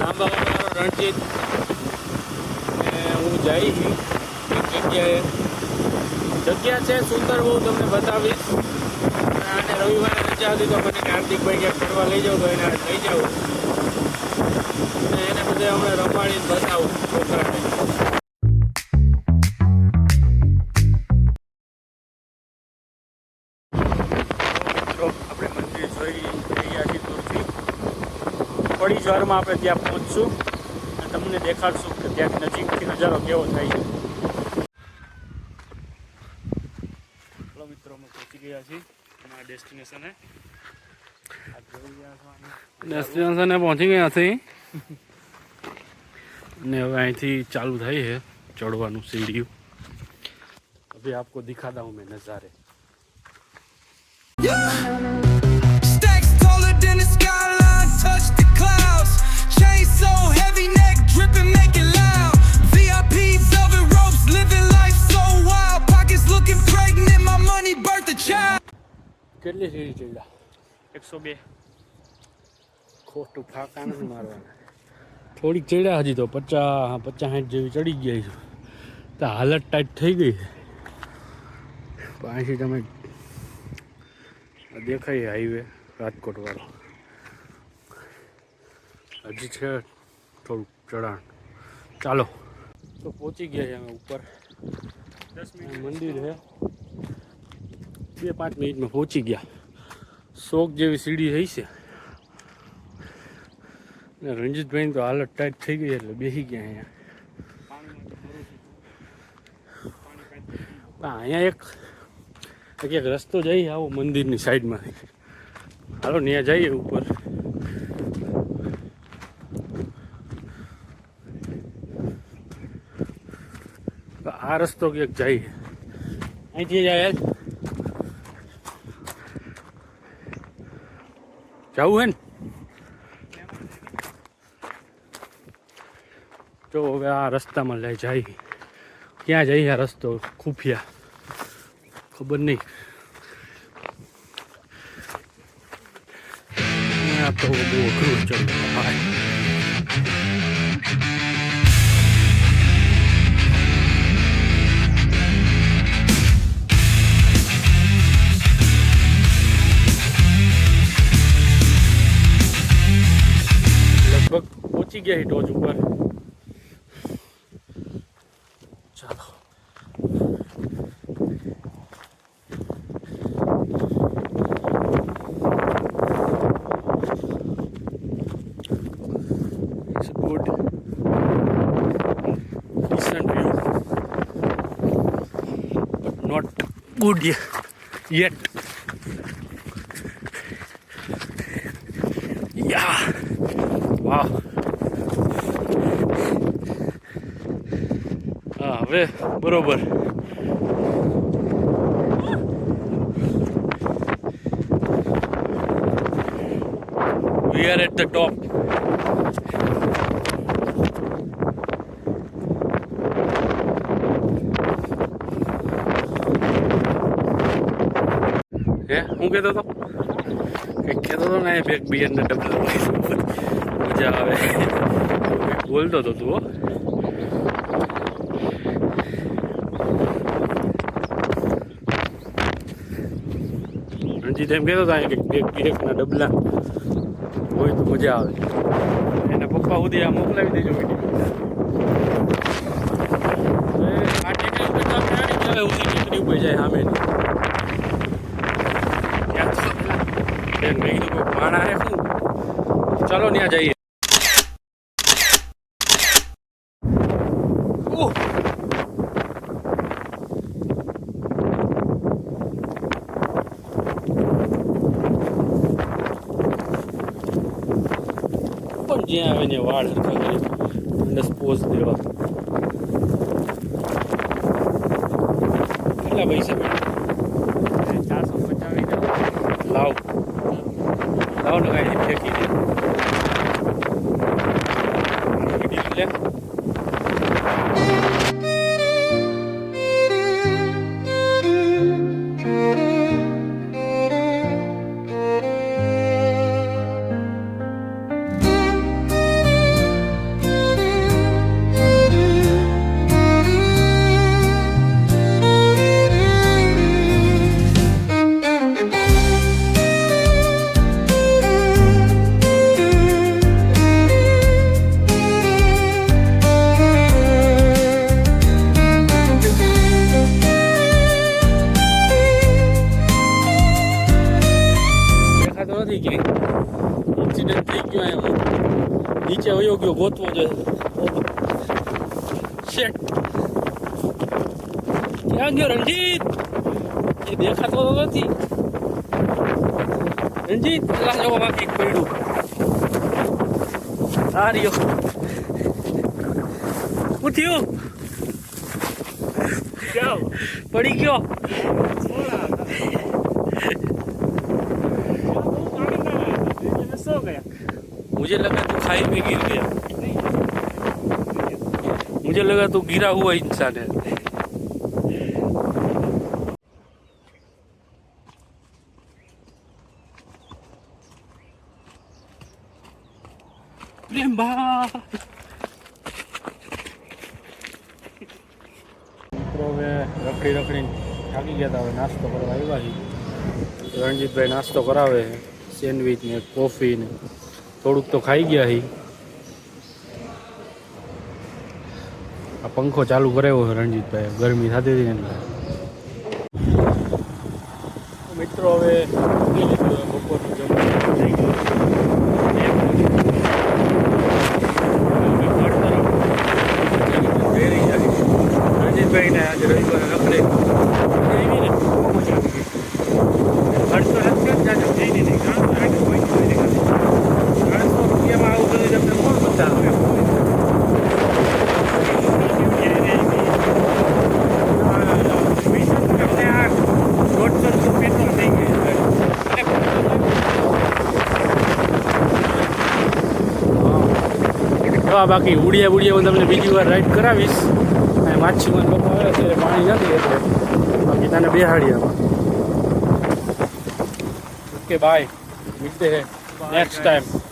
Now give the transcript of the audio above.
આંબાવાળો રણજીત ને હું જઈ એક જગ્યાએ જગ્યા છે સુંદર બહુ, તમને બતાવીશ. અને રવિવારે રજા હતી તો મને હાર્દિકભાઈ ક્યાંક ફરવા લઈ જાઉં તો એને લઈ જાઉં અને એને બધે હમણાં રમાડીને બતાવું છોકરાને. આપણે મંદિર જોઈ રહ્યા છીએ દૂરથી. થોડી જ વારમાં આપણે ત્યાં પહોંચશું અને તમને દેખાડશું કે ત્યાં નજીકથી નજારો કેવો થાય છે. ચલો મિત્રો, અમે પહોંચી ગયા છીએ અમારા ડેસ્ટિનેશને પહોંચી ગયા છીએ અને હવે અહીંથી ચાલુ થાય છે ચડવાનું સીડીયું. અભી આપકો દિખાતા હું મેં નજારે. Stacks taller than the skyline, touch the clouds. Chain so heavy, neck dripping, make it loud. VIP velvet ropes, living life so wild. Pockets looking pregnant, my money birthed a child. કેટલી સીડી ચડ્યા? 102. ખોટું ફાંકા નથી મારવાના. થોડીક ચડ્યા હજી તો 50-60 જેવી ચડી ગયા છે. તો હાલત ટાઈટ થઈ ગઈ છે. અહીંથી તમે દેખાય હાઈવે રાજકોટ વાળો. હજી છે થોડુંક ચઢાણ. ચાલો તો પહોંચી ગયા છે અમે ઉપર. 10 મિનિટ મંદિર છે. 2-5 મિનિટમાં પહોંચી ગયા. 100 જેવી સીડી થઈ છે ને રણજીતભાઈ તો હાલત ટાઈટ થઈ ગઈ એટલે બેસી ગયા અહીંયા. અહીંયા એક રસ્તો જઈએ આવો મંદિરની સાઈડમાંથી. હાલો ત્યાં જઈએ ઉપર. આ રસ્તો ક્યાંક જઈએ. અહીંથી જાય જવું હે ને. જો હવે આ રસ્તામાં લઈ જાય. ક્યાં જઈએ આ રસ્તો ખુફિયા ખબર નહીં. આ તો બહુ અઘરું ચડવું ભાઈ. લગભગ પહોંચી ગયા ટોચ ઉપર. ચાલો good decent view but not good yet. Yeah, wow. હવે બરોબર. We are at the top. હું કહેતો હતો કંઈક કહેતો હતો ને બેગ બિયરના ડબલા મજા આવે બોલતો હતો તું. રણજીત એમ કહેતો હતો કે બેગ બિયરના ડબલા હોય તો મજા આવે. એના પપ્પા સુધી આ મોકલાવી દેજો વિડીયો. આ ટેકરી ઉપર તમે આડી જ આવે ઉસી ટેકરી ઉપર જાય સામે. મેં કીધું કોઈ પાણા હે શું. ચાલો ત્યાં જઈએ. પણ જ્યાં આવે ને વાળ હરખા કરી પોઝ દેવા. કેટલા પૈસા મેળવ્યા? 450. લાવ લગાવી ફેંકી દે. લે હોય કે એક્સિડન્ટ થઈ ગયો એમ નીચે વયો ગયો ગોતવો જોઈએ શેટ ક્યાં ગયો રણજીત એ દેખાતો તો નથી રણજીત પેલા જવા બાકી પડ્યું આ રહ્યો શું થયું પડી ગયો मुझे लगा तू खाई में गिर गया मुझे लगा तू गिरा हुआ इंसान है प्रेम भाई મિત્રો હવે રખડી થાકી ગયા હતા હવે નાસ્તો કરવા આવ્યા છીએ રણજીતભાઈ નાસ્તો કરાવે સેન્ડવીચ ને કોફી ને થોડુંક તો ખાઈ ગયા હી આ પંખો ચાલુ કરાવ્યો છે રણજીતભાઈ ગરમી થતી હતી ને મિત્રો હવે બપોરનું જમવાનું થઈ ગયું રણજીતભાઈને આજે રવિવારે રખડે બાકી ઉડિયા હું તમને બીજી વાર રાઈડ કરાવીશ અને માછીમાર લોકો આવે ત્યારે પાણી નથી એટલે બાકી તને બેહાડી આમાં ઓકે બાય મિલતે હે નેક્સ્ટ ટાઈમ